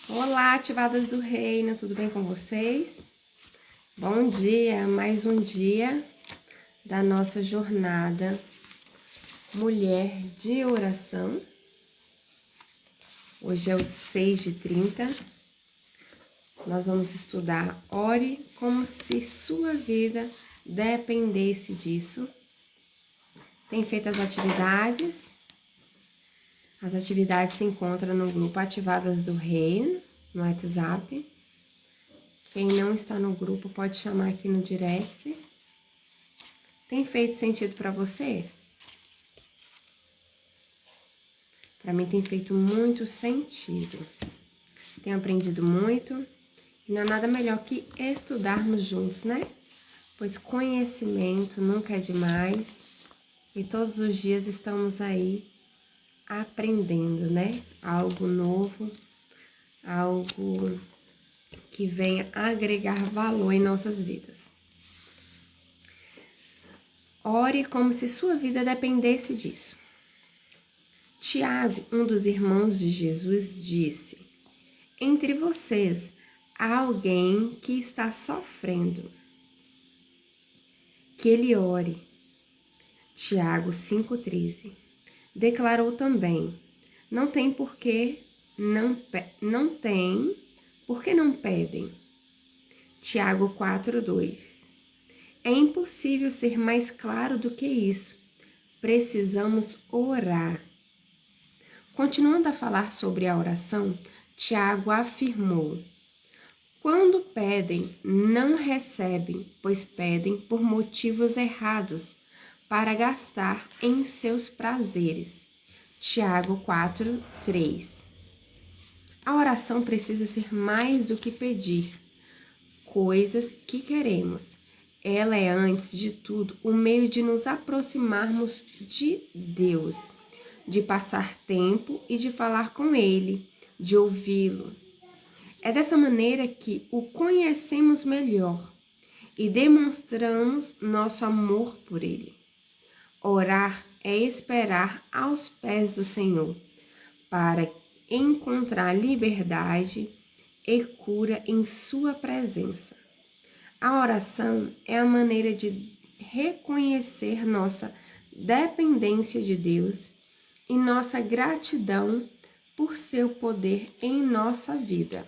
Olá, ativadas do reino, tudo bem com vocês? Bom dia, mais um dia da nossa jornada Mulher de Oração. Hoje é o 6h30. Nós vamos estudar Ore como se sua vida dependesse disso. Tem feito as atividades. As atividades se encontram no grupo Ativadas do Reino, no WhatsApp. Quem não está no grupo pode chamar aqui no direct. Tem feito sentido para você? Para mim tem feito muito sentido. Tenho aprendido muito. E não há nada melhor que estudarmos juntos, né? Pois conhecimento nunca é demais. E todos os dias estamos aí aprendendo, né? Algo novo, algo que venha agregar valor em nossas vidas. Ore como se sua vida dependesse disso. Tiago, um dos irmãos de Jesus, disse: entre vocês há alguém que está sofrendo, que ele ore. Tiago 5,13. Declarou também: não tem porque não pedem. Tiago 4,2. É impossível ser mais claro do que isso. Precisamos orar. Continuando a falar sobre a oração, Tiago afirmou: quando pedem, não recebem, pois pedem por motivos errados, para gastar em seus prazeres. Tiago 4,3. A oração precisa ser mais do que pedir coisas que queremos. Ela é, antes de tudo, o meio de nos aproximarmos de Deus, de passar tempo e de falar com Ele, de ouvi-lo. É dessa maneira que o conhecemos melhor e demonstramos nosso amor por Ele. Orar é esperar aos pés do Senhor, para encontrar liberdade e cura em sua presença. A oração é a maneira de reconhecer nossa dependência de Deus e nossa gratidão por seu poder em nossa vida.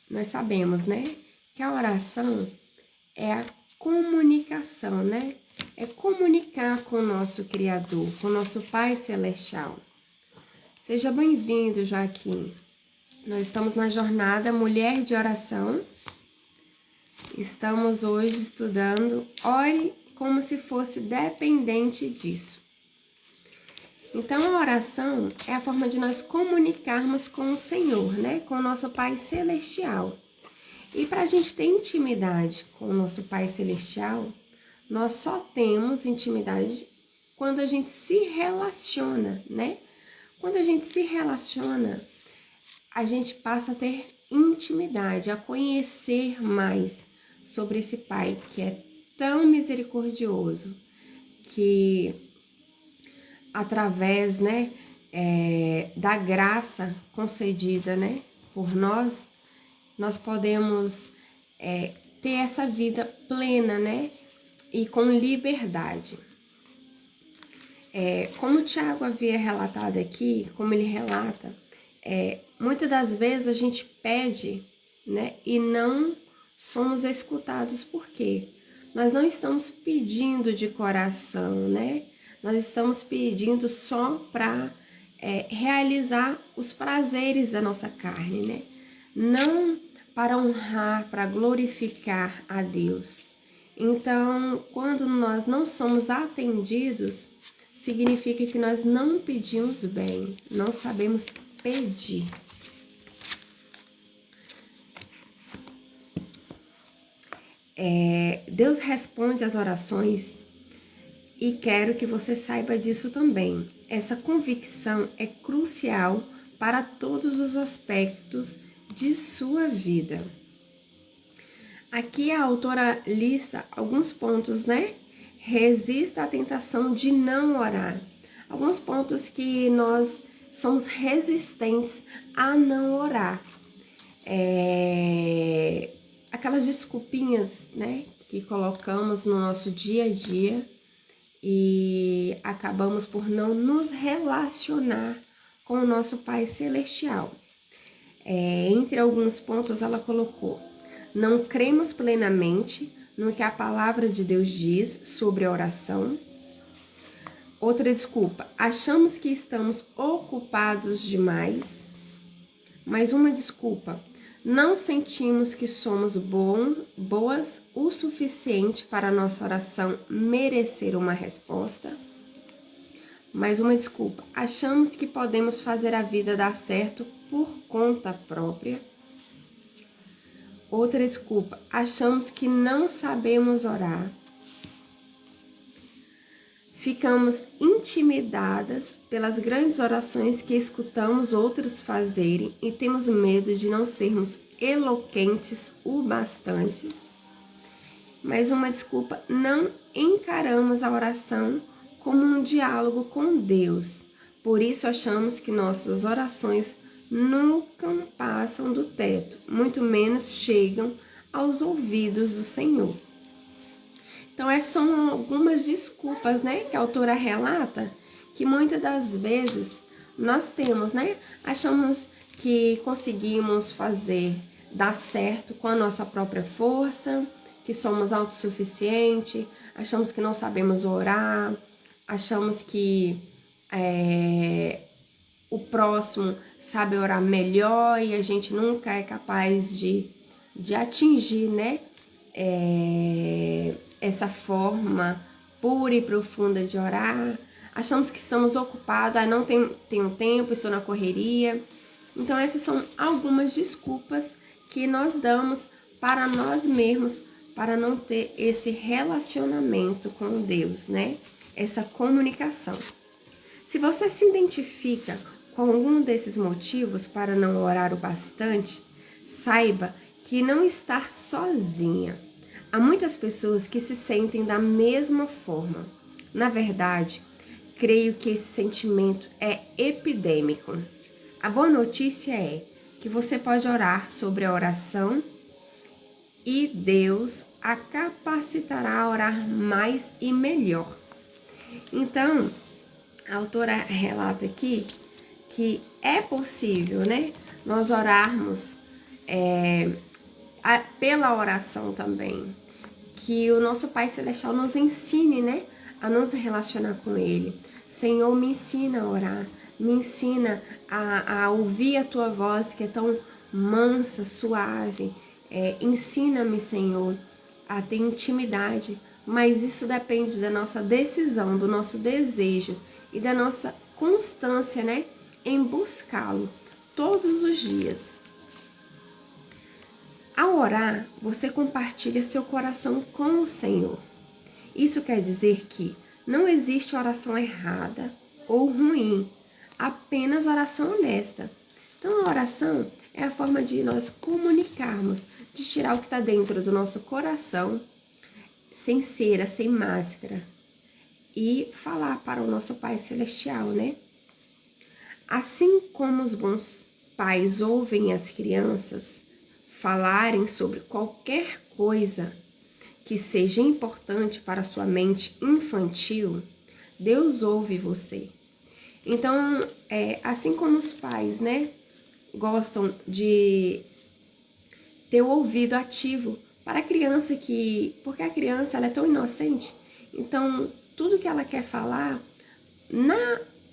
Nós sabemos, né, que a oração é a comunicação, né? É comunicar com o nosso Criador, com o nosso Pai Celestial. Seja bem-vindo, Joaquim. Nós estamos na jornada Mulher de Oração. Estamos hoje estudando Ore como se fosse dependente disso. Então, a oração é a forma de nós comunicarmos com o Senhor, né? Com o nosso Pai Celestial. E para a gente ter intimidade com o nosso Pai Celestial, nós só temos intimidade quando a gente se relaciona, né? Quando a gente se relaciona, a gente passa a ter intimidade, a conhecer mais sobre esse Pai que é tão misericordioso, que através, né, da graça concedida, né, por nós, nós podemos ter essa vida plena, né, e com liberdade. Como o Tiago havia relatado aqui, como ele relata, muitas das vezes a gente pede, né, e não somos escutados. Por quê? Nós não estamos pedindo de coração, né? Nós estamos pedindo só para realizar os prazeres da nossa carne, né? Não para honrar, para glorificar a Deus. Então, quando nós não somos atendidos, significa que nós não pedimos bem, não sabemos pedir. Deus responde às orações e quero que você saiba disso também. Essa convicção é crucial para todos os aspectos de sua vida. Aqui a autora lista alguns pontos, né? Resista à tentação de não orar. Alguns pontos que nós somos resistentes a não orar. Aquelas desculpinhas, né, que colocamos no nosso dia a dia e acabamos por não nos relacionar com o nosso Pai Celestial. Entre alguns pontos ela colocou: não cremos plenamente no que a palavra de Deus diz sobre a oração. Outra desculpa: achamos que estamos ocupados demais. Mais uma desculpa: não sentimos que somos boas o suficiente para a nossa oração merecer uma resposta. Mais uma desculpa: achamos que podemos fazer a vida dar certo por conta própria. Outra desculpa: achamos que não sabemos orar. Ficamos intimidadas pelas grandes orações que escutamos outros fazerem e temos medo de não sermos eloquentes o bastantes. Mais uma desculpa: não encaramos a oração como um diálogo com Deus. Por isso achamos que nossas orações nunca passam do teto, muito menos chegam aos ouvidos do Senhor. Então, essas são algumas desculpas, né, que a autora relata, que muitas das vezes nós temos, né? Achamos que conseguimos dar certo com a nossa própria força, que somos autossuficientes, achamos que não sabemos orar, achamos que o próximo sabe orar melhor e a gente nunca é capaz de atingir, né, essa forma pura e profunda de orar. Achamos que estamos ocupados, não tenho tempo, estou na correria. Então essas são algumas desculpas que nós damos para nós mesmos, para não ter esse relacionamento com Deus, né? Essa comunicação. Se você se identifica com algum desses motivos para não orar o bastante, saiba que não está sozinha. Há muitas pessoas que se sentem da mesma forma. Na verdade, creio que esse sentimento é epidêmico. A boa notícia é que você pode orar sobre a oração e Deus a capacitará a orar mais e melhor. Então, a autora relata aqui que é possível, né, nós orarmos pela oração também, que o nosso Pai Celestial nos ensine, né, a nos relacionar com Ele. Senhor, me ensina a orar, me ensina a ouvir a Tua voz, que é tão mansa, suave. Ensina-me, Senhor, a ter intimidade, mas isso depende da nossa decisão, do nosso desejo e da nossa constância, né, em buscá-lo todos os dias. Ao orar, você compartilha seu coração com o Senhor. Isso quer dizer que não existe oração errada ou ruim, apenas oração honesta. Então, a oração é a forma de nós comunicarmos, de tirar o que está dentro do nosso coração, sem cera, sem máscara, e falar para o nosso Pai Celestial, né? Assim como os bons pais ouvem as crianças falarem sobre qualquer coisa que seja importante para a sua mente infantil, Deus ouve você. Então, assim como os pais, né, gostam de ter o ouvido ativo para a criança, porque a criança ela é tão inocente, então tudo que ela quer falar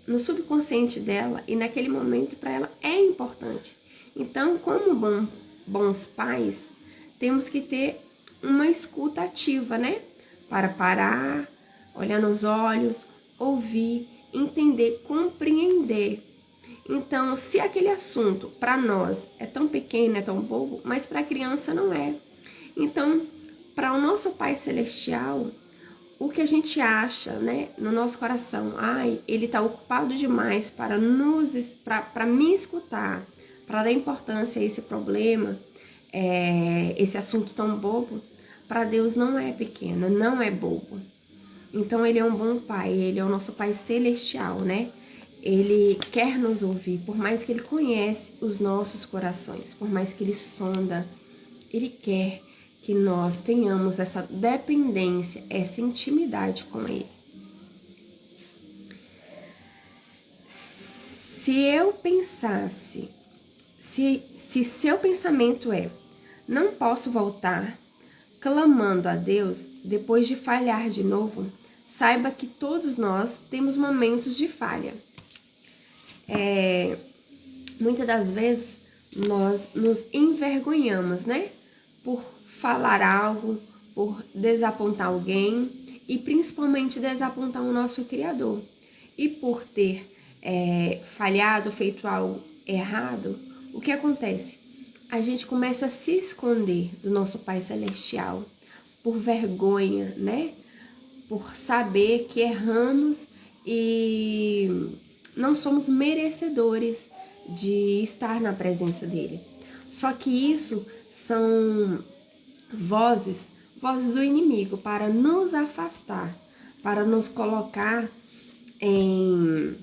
no subconsciente dela e naquele momento para ela é importante. Então, como bons pais, temos que ter uma escuta ativa, né? Para parar, olhar nos olhos, ouvir, entender, compreender. Então, se aquele assunto para nós é tão pequeno, é tão bobo, mas para a criança não é. Então, para o nosso Pai Celestial, o que a gente acha, né, no nosso coração, ele está ocupado demais para me escutar, para dar importância a esse problema, esse assunto tão bobo, para Deus não é pequeno, não é bobo. Então, ele é um bom pai, ele é o nosso Pai Celestial, né? Ele quer nos ouvir, por mais que Ele conhece os nossos corações, por mais que Ele sonda, Ele quer que nós tenhamos essa dependência, essa intimidade com Ele. Se eu pensasse, se seu pensamento é, não posso voltar, clamando a Deus, depois de falhar de novo, saiba que todos nós temos momentos de falha. Muitas das vezes nós nos envergonhamos, né? Por falar algo, por desapontar alguém e principalmente desapontar o nosso Criador. E por ter falhado, feito algo errado, o que acontece? A gente começa a se esconder do nosso Pai Celestial por vergonha, né? Por saber que erramos e não somos merecedores de estar na presença dele. Só que isso são vozes do inimigo para nos afastar, para nos colocar em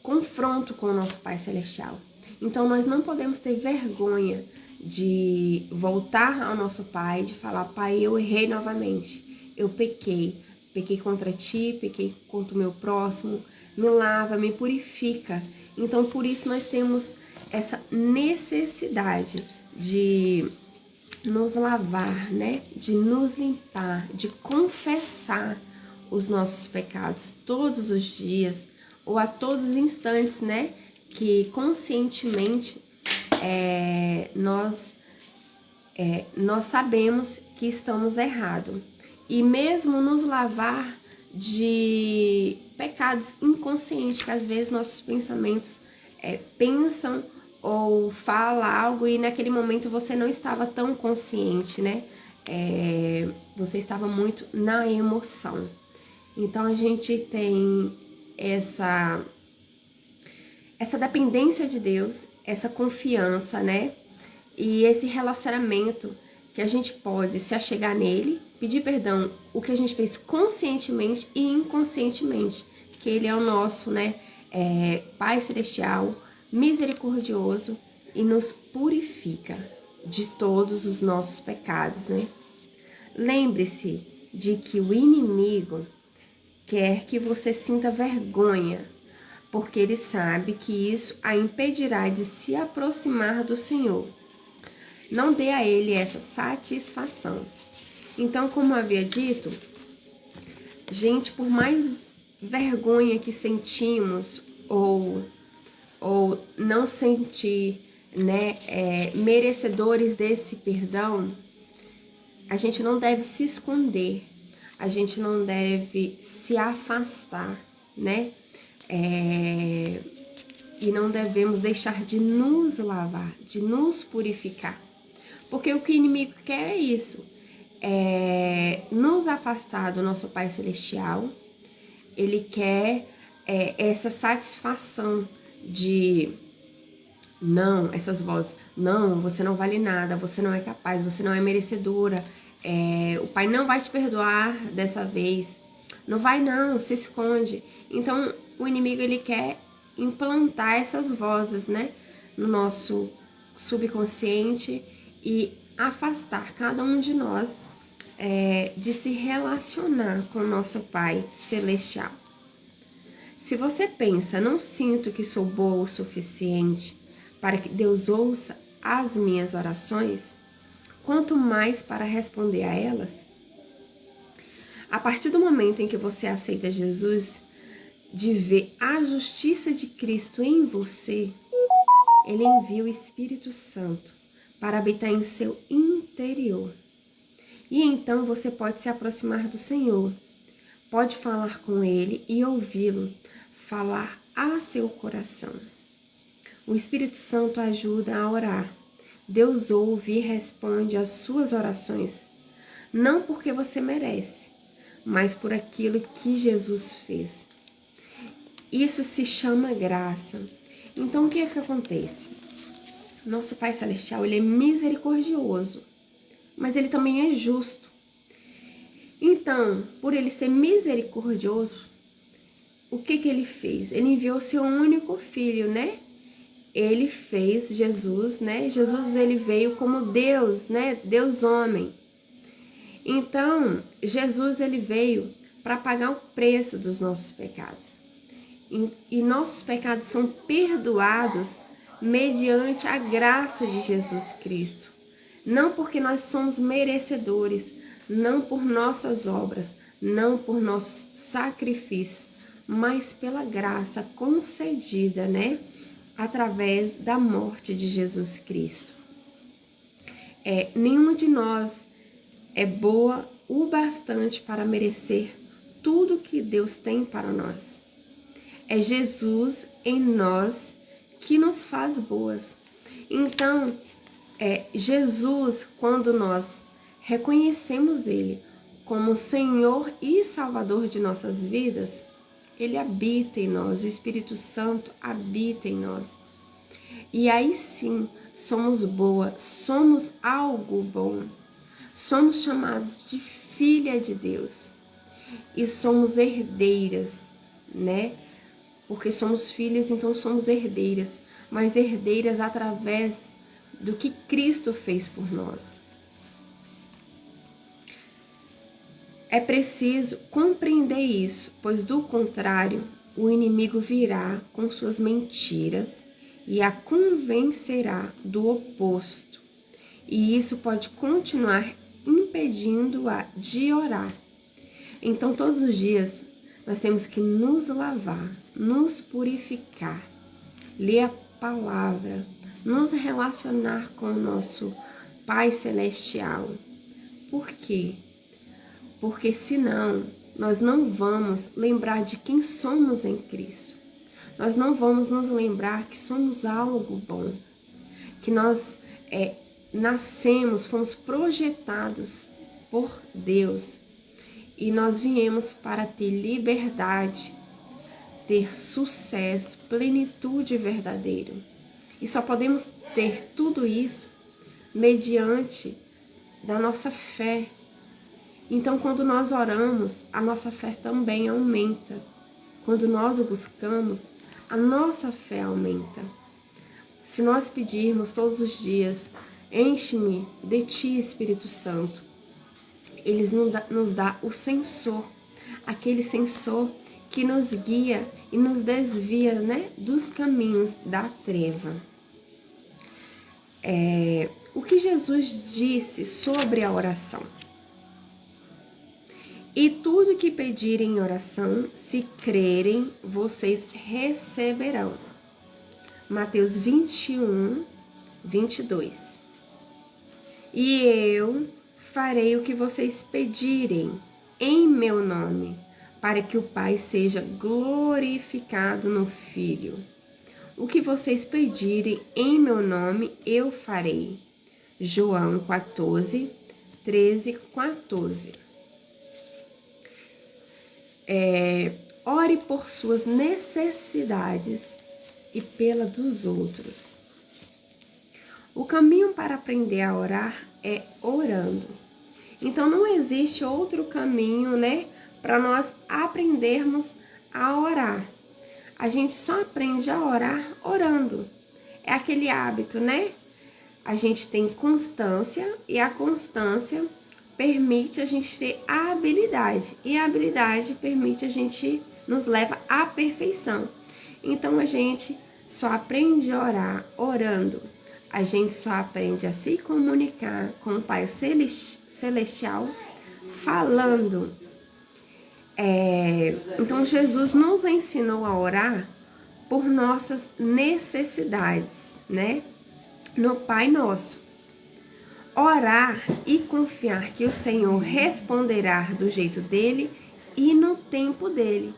confronto com o nosso Pai Celestial. Então nós não podemos ter vergonha de voltar ao nosso Pai, de falar: Pai, eu errei novamente, eu pequei contra ti, pequei contra o meu próximo, me lava, me purifica. Então por isso nós temos essa necessidade de nos lavar, né? De nos limpar, de confessar os nossos pecados todos os dias ou a todos os instantes, né? Que conscientemente nós sabemos que estamos errados. E mesmo nos lavar de pecados inconscientes, que às vezes nossos pensamentos pensam ou falam algo e naquele momento você não estava tão consciente, né? Você estava muito na emoção. Então a gente tem essa dependência de Deus, essa confiança, né? E esse relacionamento que a gente pode se achegar nele, pedir perdão, o que a gente fez conscientemente e inconscientemente, que ele é o nosso, né? Pai Celestial, misericordioso e nos purifica de todos os nossos pecados, né? Lembre-se de que o inimigo quer que você sinta vergonha, porque ele sabe que isso a impedirá de se aproximar do Senhor. Não dê a ele essa satisfação. Então, como havia dito, gente, por mais vergonha que sentimos ou não sentir, né, merecedores desse perdão, a gente não deve se esconder, a gente não deve se afastar, né? E não devemos deixar de nos lavar, de nos purificar. Porque o que o inimigo quer é isso, nos afastar do nosso Pai Celestial. Ele quer essa satisfação de, não, essas vozes, não, você não vale nada, você não é capaz, você não é merecedora, o Pai não vai te perdoar dessa vez, não vai não, se esconde. Então o inimigo, ele quer implantar essas vozes, né, no nosso subconsciente e afastar cada um de nós de se relacionar com o nosso Pai Celestial. Se você pensa, não sinto que sou boa o suficiente para que Deus ouça as minhas orações, quanto mais para responder a elas. A partir do momento em que você aceita Jesus, de ver a justiça de Cristo em você, Ele envia o Espírito Santo para habitar em seu interior. E então você pode se aproximar do Senhor, pode falar com Ele e ouvi-lo falar a seu coração. O Espírito Santo ajuda a orar. Deus ouve e responde às suas orações, não porque você merece, mas por aquilo que Jesus fez. Isso se chama graça. Então o que é que acontece? Nosso Pai Celestial, ele é misericordioso, mas ele também é justo. Então, por ele ser misericordioso, o que ele fez? Ele enviou seu único filho, né? Ele fez Jesus, né? Jesus, ele veio como Deus, né? Deus homem. Então, Jesus, ele veio para pagar o preço dos nossos pecados. E nossos pecados são perdoados mediante a graça de Jesus Cristo. Não porque nós somos merecedores, não por nossas obras, não por nossos sacrifícios, mas pela graça concedida, né? Através da morte de Jesus Cristo. Nenhum de nós é boa o bastante para merecer tudo que Deus tem para nós. É Jesus em nós que nos faz boas. Então, Jesus, quando nós reconhecemos Ele como Senhor e Salvador de nossas vidas, Ele habita em nós, o Espírito Santo habita em nós. E aí sim, somos boas, somos algo bom. Somos chamados de filha de Deus. E somos herdeiras, né? Porque somos filhas, então somos herdeiras. Mas herdeiras através do que Cristo fez por nós. É preciso compreender isso, pois do contrário, o inimigo virá com suas mentiras e a convencerá do oposto. E isso pode continuar impedindo-a de orar. Então, todos os dias, nós temos que nos lavar, nos purificar, ler a palavra, nos relacionar com o nosso Pai Celestial. Por quê? Porque senão nós não vamos lembrar de quem somos em Cristo. Nós não vamos nos lembrar que somos algo bom, que nós nascemos, fomos projetados por Deus e nós viemos para ter liberdade, ter sucesso, plenitude verdadeira. E só podemos ter tudo isso mediante da nossa fé. Então, quando nós oramos, a nossa fé também aumenta. Quando nós o buscamos, a nossa fé aumenta. Se nós pedirmos todos os dias, enche-me de ti, Espírito Santo, ele nos dá o sensor, aquele sensor que nos guia e nos desvia, né, dos caminhos da treva. O que Jesus disse sobre a oração? E tudo que pedirem em oração, se crerem, vocês receberão. Mateus 21, 22. E eu farei o que vocês pedirem em meu nome, para que o Pai seja glorificado no Filho. O que vocês pedirem em meu nome, eu farei. João 14, 13, 14. Ore por suas necessidades e pela dos outros. O caminho para aprender a orar é orando. Então não existe outro caminho, né, para nós aprendermos a orar. A gente só aprende a orar orando. É aquele hábito, né? A gente tem constância e a constância permite a gente ter a habilidade. E a habilidade permite a gente, nos leva à perfeição. Então a gente só aprende a orar orando. A gente só aprende a se comunicar com o Pai Celestial falando. Então Jesus nos ensinou a orar por nossas necessidades, né? No Pai Nosso. Orar e confiar que o Senhor responderá do jeito dele e no tempo dele.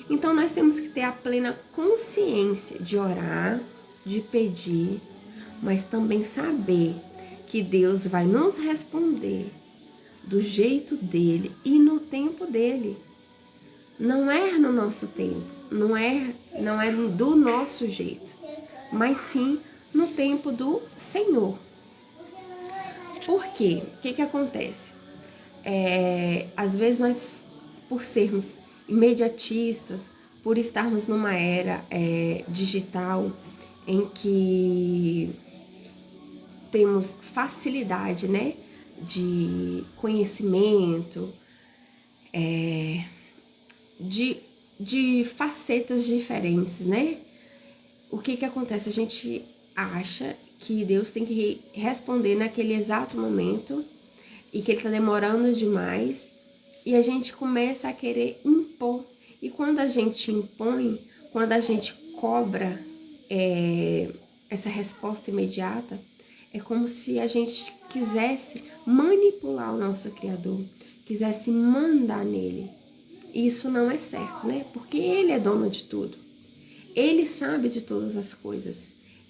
Então nós temos que ter a plena consciência de orar, de pedir, mas também saber que Deus vai nos responder do jeito dele e no tempo dele. Não é no nosso tempo, não é do nosso jeito, mas sim no tempo do Senhor. Por quê? O que acontece? Às vezes nós, por sermos imediatistas, por estarmos numa era digital em que temos facilidade, né, de conhecimento, de facetas diferentes, né? O que acontece? A gente acha que Deus tem que responder naquele exato momento e que ele tá demorando demais, e a gente começa a querer impor. E quando a gente impõe, quando a gente cobra essa resposta imediata, é como se a gente quisesse manipular o nosso Criador, quisesse mandar nele. Isso não é certo, né? Porque ele é dono de tudo. Ele sabe de todas as coisas.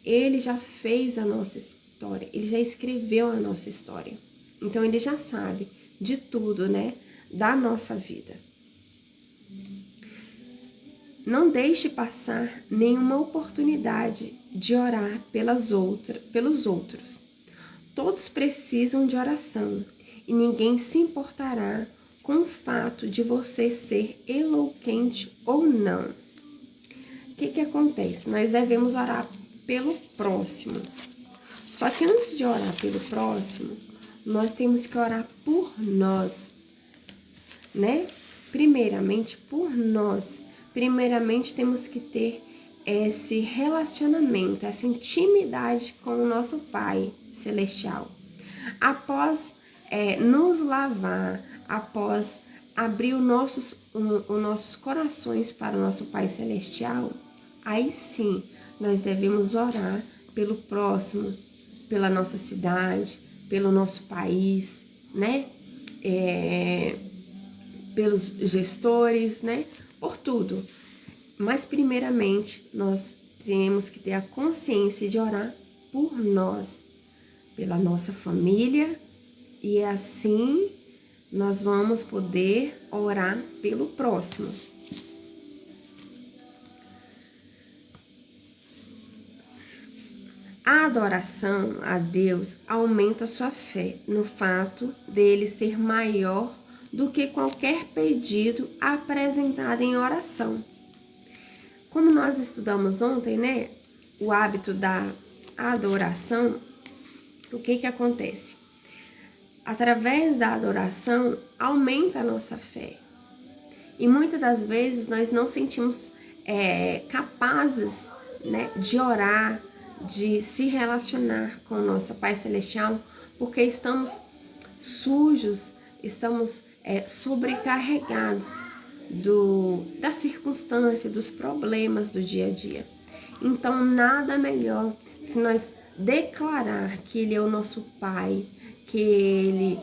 Ele já fez a nossa história, ele já escreveu a nossa história. Então ele já sabe de tudo, né? Da nossa vida. Não deixe passar nenhuma oportunidade de orar pelos outros. Todos precisam de oração e ninguém se importará com o fato de você ser eloquente ou não. O que acontece? Nós devemos orar pelo próximo. Só que antes de orar pelo próximo, nós temos que orar por nós, né? Primeiramente, por nós. Primeiramente, temos que ter esse relacionamento, essa intimidade com o nosso Pai Celestial. Após nos lavar, após abrir os nossos corações para o nosso Pai Celestial, aí sim nós devemos orar pelo próximo, pela nossa cidade, pelo nosso país, né? Pelos gestores, né? Por tudo. Mas primeiramente nós temos que ter a consciência de orar por nós, pela nossa família, e assim nós vamos poder orar pelo próximo. A adoração a Deus aumenta sua fé no fato dele ser maior do que qualquer pedido apresentado em oração. Como nós estudamos ontem, né, o hábito da adoração, o que acontece? Através da adoração, aumenta a nossa fé. E muitas das vezes nós não sentimos capazes, né, de orar, de se relacionar com o nosso Pai Celestial, porque estamos sujos, estamos sobrecarregados da circunstância, dos problemas do dia a dia. Então, nada melhor que nós declarar que Ele é o nosso Pai, que Ele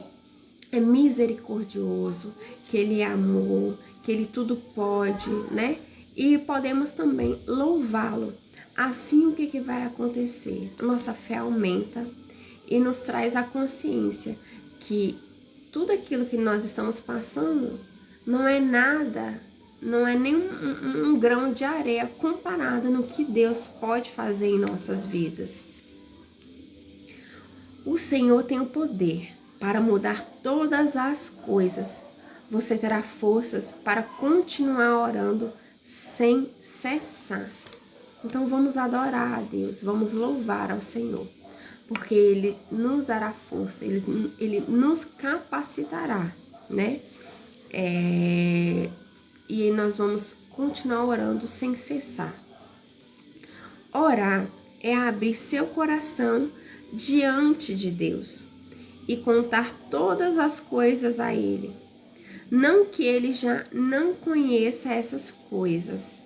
é misericordioso, que Ele é amor, que Ele tudo pode, né? E podemos também louvá-lo. Assim, o que vai acontecer? Nossa fé aumenta e nos traz a consciência que tudo aquilo que nós estamos passando não é nada, não é nem um grão de areia comparado no que Deus pode fazer em nossas vidas. O Senhor tem o poder para mudar todas as coisas. Você terá forças para continuar orando sem cessar. Então vamos adorar a Deus, vamos louvar ao Senhor, porque Ele nos dará força, Ele nos capacitará, né? E nós vamos continuar orando sem cessar. Orar é abrir seu coração diante de Deus e contar todas as coisas a Ele. Não que Ele já não conheça essas coisas.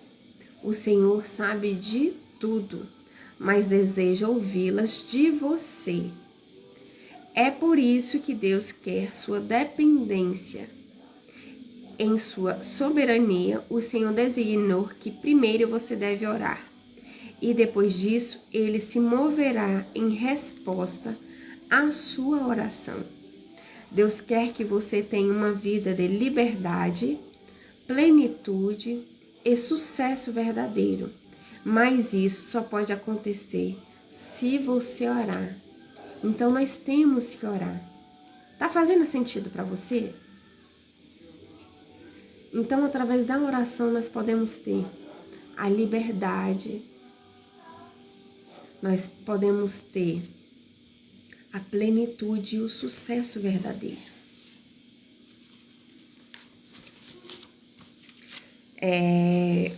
O Senhor sabe de tudo, mas deseja ouvi-las de você. É por isso que Deus quer sua dependência. Em sua soberania, o Senhor designou que primeiro você deve orar, e depois disso Ele se moverá em resposta à sua oração. Deus quer que você tenha uma vida de liberdade, plenitude e sucesso verdadeiro, mas isso só pode acontecer se você orar. Então nós temos que orar. Tá fazendo sentido para você? Então, através da oração, nós podemos ter a liberdade, nós podemos ter a plenitude e o sucesso verdadeiro.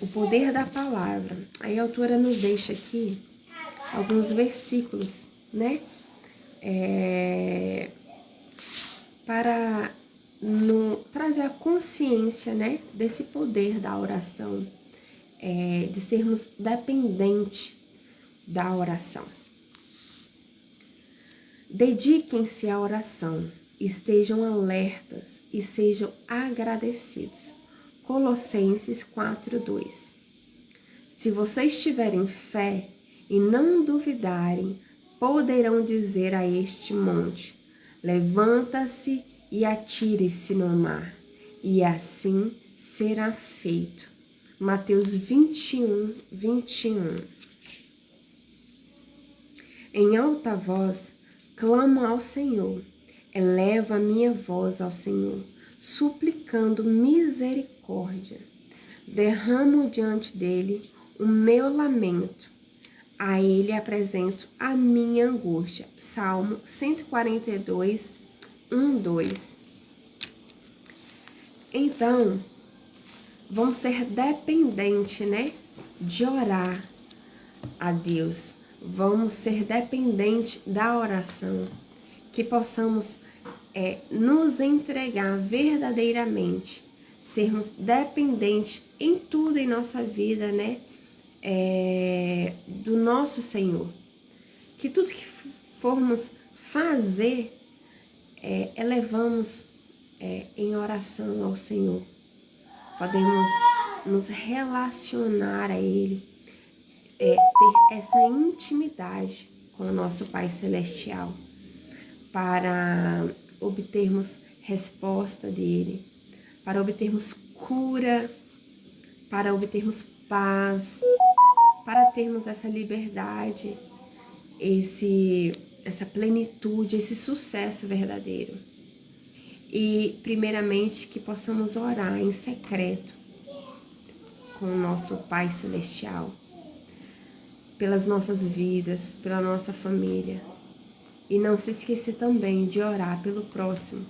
O poder da palavra. Aí a autora nos deixa aqui alguns versículos, né? Para trazer a consciência, né, desse poder da oração, de sermos dependentes da oração. Dediquem-se à oração, estejam alertas e sejam agradecidos. Colossenses 4:2. Se vocês tiverem fé e não duvidarem, poderão dizer a este monte: levanta-se e atire-se no mar, e assim será feito. Mateus 21:21. Em alta voz, clamo ao Senhor, elevo a minha voz ao Senhor, suplicando misericórdia. Derramo diante dele o meu lamento, a ele apresento a minha angústia. Salmo 142, 1-2. Então, vamos ser dependentes, né, de orar a Deus. Vamos ser dependentes da oração, que possamos nos entregar verdadeiramente, sermos dependentes em tudo em nossa vida, né, do nosso Senhor. Que tudo que formos fazer, elevamos em oração ao Senhor. Podemos nos relacionar a Ele, ter essa intimidade com o nosso Pai Celestial, para obtermos resposta dEle, para obtermos cura, para obtermos paz, para termos essa liberdade, essa plenitude, esse sucesso verdadeiro. E, primeiramente, que possamos orar em secreto com o nosso Pai Celestial, pelas nossas vidas, pela nossa família. E não se esquecer também de orar pelo próximo.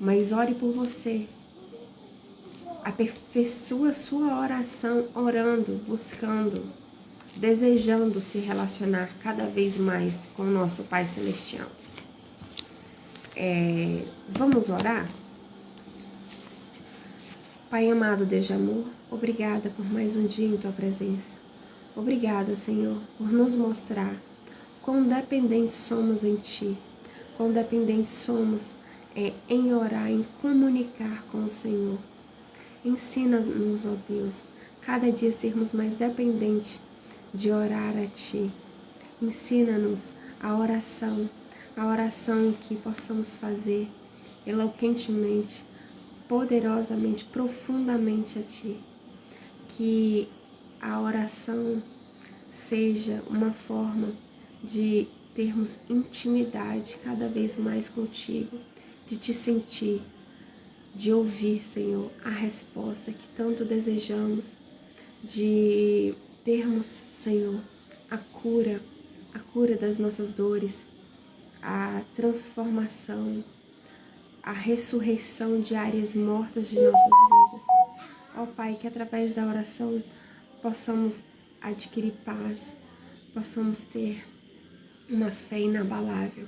Mas ore por você. Aperfeiçoa sua oração orando, buscando, desejando se relacionar cada vez mais com o nosso Pai Celestial. Vamos orar? Pai amado, Deus de amor, obrigada por mais um dia em Tua presença. Obrigada, Senhor, por nos mostrar quão dependentes somos em Ti, quão dependentes somos em orar, em comunicar com o Senhor. Ensina-nos, ó Deus, cada dia sermos mais dependentes de orar a Ti. Ensina-nos a oração que possamos fazer eloquentemente, poderosamente, profundamente a Ti. Que a oração seja uma forma de termos intimidade cada vez mais contigo, de Te sentir, de ouvir, Senhor, a resposta que tanto desejamos, de termos, Senhor, a cura das nossas dores, a transformação, a ressurreição de áreas mortas de nossas vidas. Ó Pai, que através da oração possamos adquirir paz, possamos ter uma fé inabalável.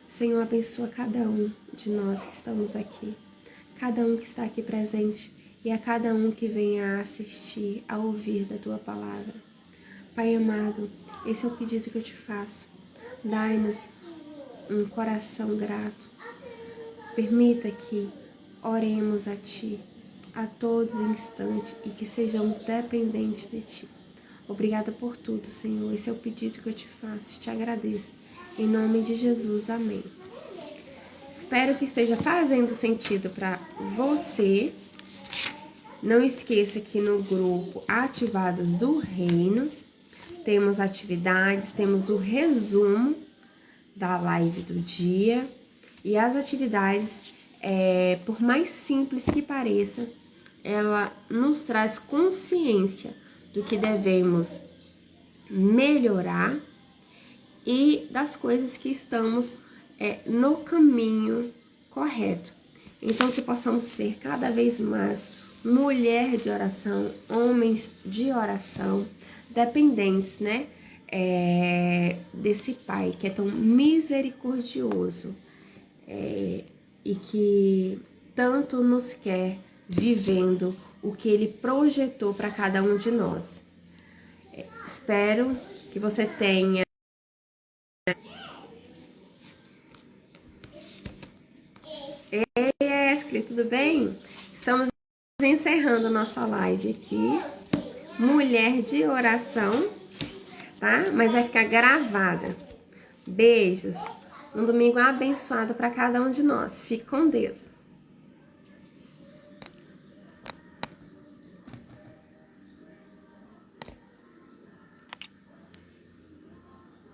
Senhor, abençoa cada um de nós que estamos aqui, cada um que está aqui presente e a cada um que venha a assistir, a ouvir da Tua palavra. Pai amado, esse é o pedido que eu Te faço. Dai-nos um coração grato. Permita que oremos a Ti a todos os instantes e que sejamos dependentes de Ti. Obrigada por tudo, Senhor. Esse é o pedido que eu Te faço. Te agradeço. Em nome de Jesus. Amém. Espero que esteja fazendo sentido para você. Não esqueça que no grupo Ativadas do Reino temos atividades, temos o resumo da live do dia e as atividades por mais simples que pareça, ela nos traz consciência do que devemos melhorar e das coisas que estamos no caminho correto. Então, que possamos ser cada vez mais mulher de oração, homens de oração, dependentes, né? Desse Pai que é tão misericordioso e que tanto nos quer vivendo o que Ele projetou para cada um de nós. Espero que você tenha. Ei, Escle, tudo bem? Estamos encerrando nossa live aqui. Mulher de oração, tá? Mas vai ficar gravada. Beijos. Um domingo abençoado para cada um de nós. Fique com Deus.